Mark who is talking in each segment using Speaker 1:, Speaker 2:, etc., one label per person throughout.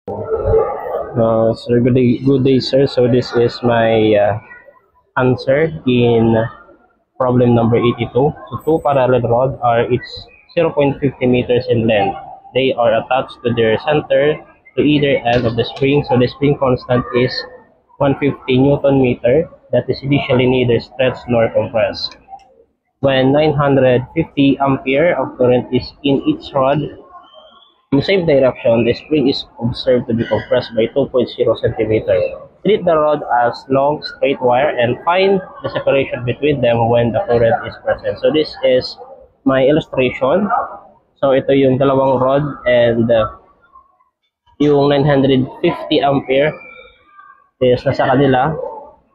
Speaker 1: Sir, good day, sir. So this is my answer in problem number 82. So two parallel rods are each 0.50 meters in length. They are attached to their center to either end of the spring. So the spring constant is 150 Newton meter. That is initially neither stretched nor compressed. When 950 ampere of current is in each rod, in the same direction, the spring is observed to be compressed by 2.0 centimeters. Treat the rod as long straight wire and find the separation between them when the current is present. So this is my illustration. So ito yung dalawang rod and yung 950 ampere is nasa kanila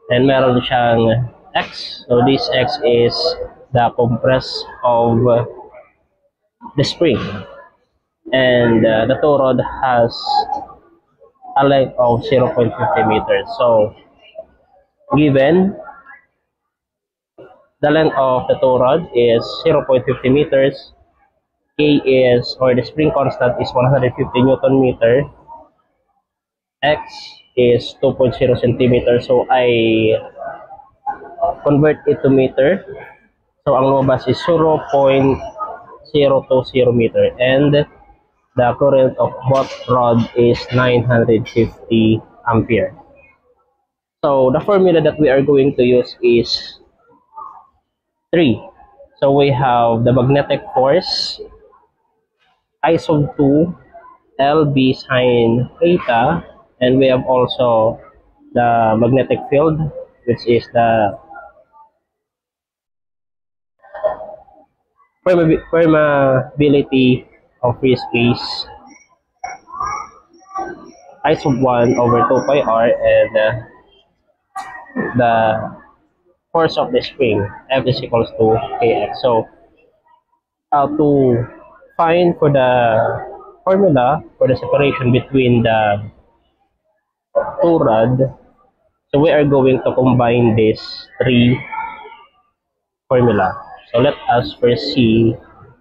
Speaker 1: and meron siyang X. So this X is the compress of the spring. And the tow rod has a length of 0.50 meters. So, given the length of the tow rod is 0.50 meters, K is, or the spring constant is 150 Newton meter, X is 2.0 centimeters. So, I convert it to meter. So, ang lumabas is 0.020 meter. And the current of both rod is 950 ampere. So the formula that we are going to use is 3. So we have the magnetic force, I sub 2, LB sine theta, and we have also the magnetic field, which is the permeability of free space, I sub 1 over 2 pi r, and the force of the spring, F is equals to kx. So to find for the formula for the separation between the two rod, so we are going to combine these three formula. So let us first see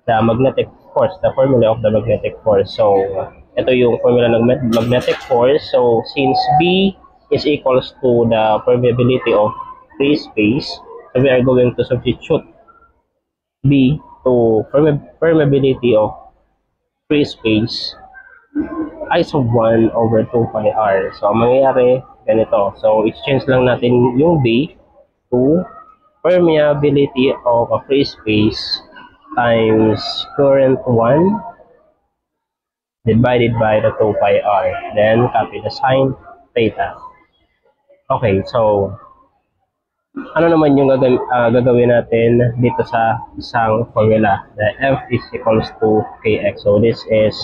Speaker 1: the magnetic force, the formula of the magnetic force. So ito yung formula ng magnetic force. So since B is equals to the permeability of free space, so we are going to substitute B to permeability of free space, I sub 1 over 2 pi r. So ang mangyayari ganito. So exchange lang natin yung B to permeability of a free space times current 1 divided by the 2 pi r. Then copy the sine theta. Okay, so ano naman yung gagawin natin dito sa isang formula? The F is equals to Kx. So this is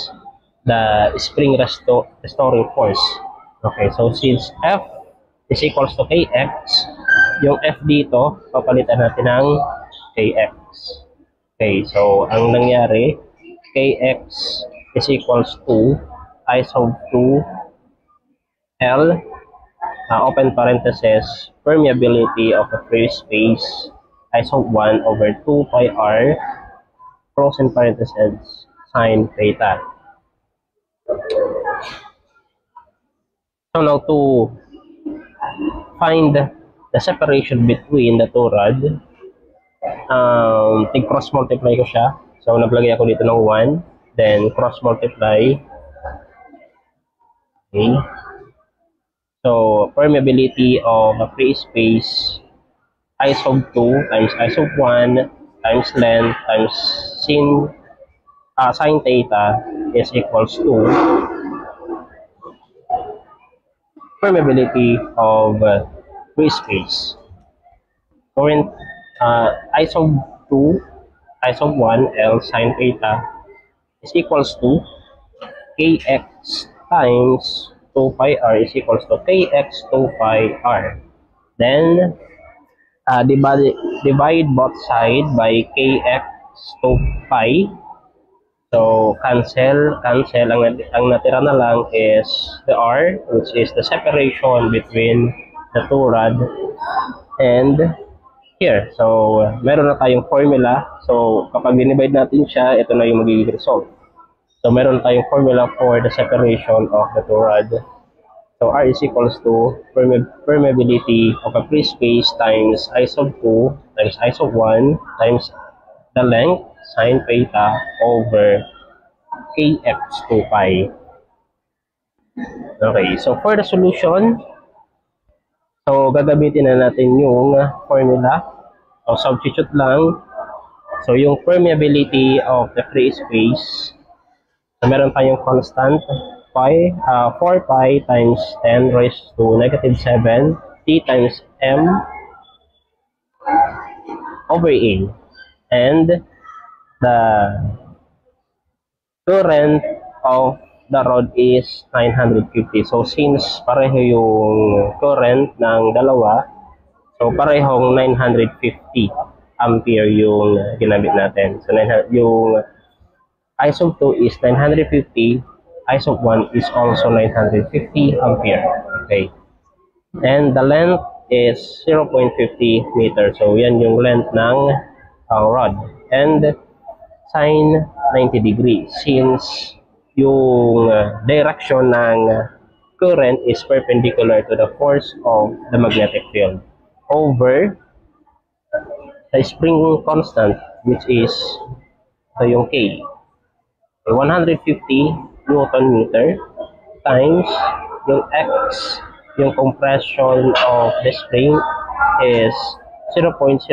Speaker 1: the spring restoring force. Okay, so since F is equals to Kx, yung F dito, papalitan natin ng Kx. Okay, so ang nangyari, Kx is equals to I sub 2 L open parenthesis, permeability of a free space, I sub 1 over 2 pi r, close in parenthesis, sine theta. So now to find the separation between the two rod, cross multiply ko siya. So naglagay ako dito ng 1, then cross multiply. Okay. So, permeability of a free space, I sub 2 times I sub 1 times length times sin theta is equals to permeability of free space. Current I sub 2, I sub 1 L sine theta is equals to Kx times 2 pi r is equals to Kx 2 pi r. Then, divide both sides by Kx 2 pi. So, cancel. Ang natira na lang is the r, which is the separation between the two rod. And here, so, meron na tayong formula. So, kapag dinivide natin siya, ito na yung magiging result. So meron tayong formula for the separation of the two rod. So R is equals to permeability of a free space times I sub 2 times I sub 1 times the length sine theta over kx 2 pi. Okay, so for the solution, so gagamitin na natin yung formula. So substitute lang. So yung permeability of the free space, so meron tayong constant pi, 4 pi times 10 raised to negative 7 t times m over a. And the current of the rod is 950. So since pareho yung current ng dalawa, so parehong 950 ampere yung ginamit natin. So yung ISO 2 is 950, ISO 1 is also 950 ampere. Okay. And the length is 0.50 meter. So yan yung length ng rod. And sine 90 degree since yung direction ng current is perpendicular to the force of the magnetic field over the spring constant, which is ito yung K, 150 Newton meter times yung X, yung compression of the spring is 0.020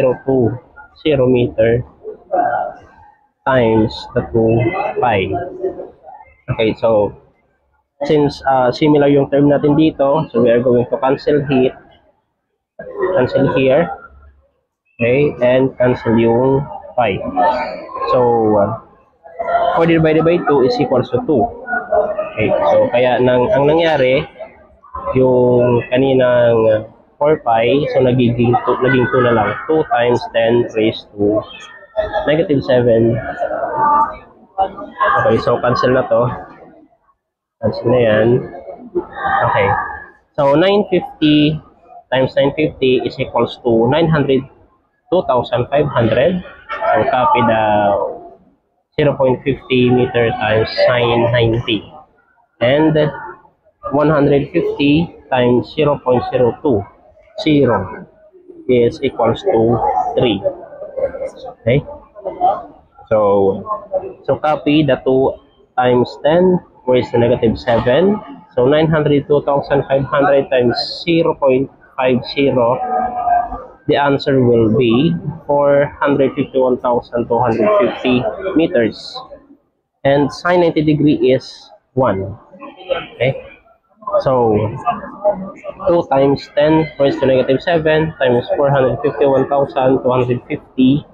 Speaker 1: meter times the 2 pi. Okay, so since similar yung term natin dito, so we are going to cancel here, okay, and cancel yung pi. So 4 divided by 2 is equals to 2. Okay, so kaya ang nangyari, yung kaninang 4 pi, so naging 2 na lang, 2 times 10 raised to negative 7. Okay, so cancel na to. Cancel na yan. Okay. So 950 times 950 is equals to 900, 2,500. So copy the 0.50 meter times sine 90. And 150 times 0.020 is equals to 3. Okay? So copy the 2 times 10 raised to negative 7. So 902,500 times 0.50. The answer will be 451,250 meters. And sine 90 degree is 1. Okay? So 2 times 10 raised to negative 7 times 451,250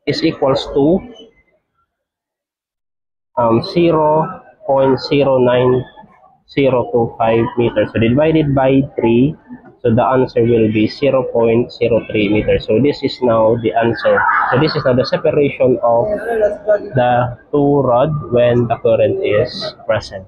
Speaker 1: is equals to 0.09025 meters. So divided by 3, so the answer will be 0.03 meters. So this is now the answer. So this is now the separation of the two rod when the current is present.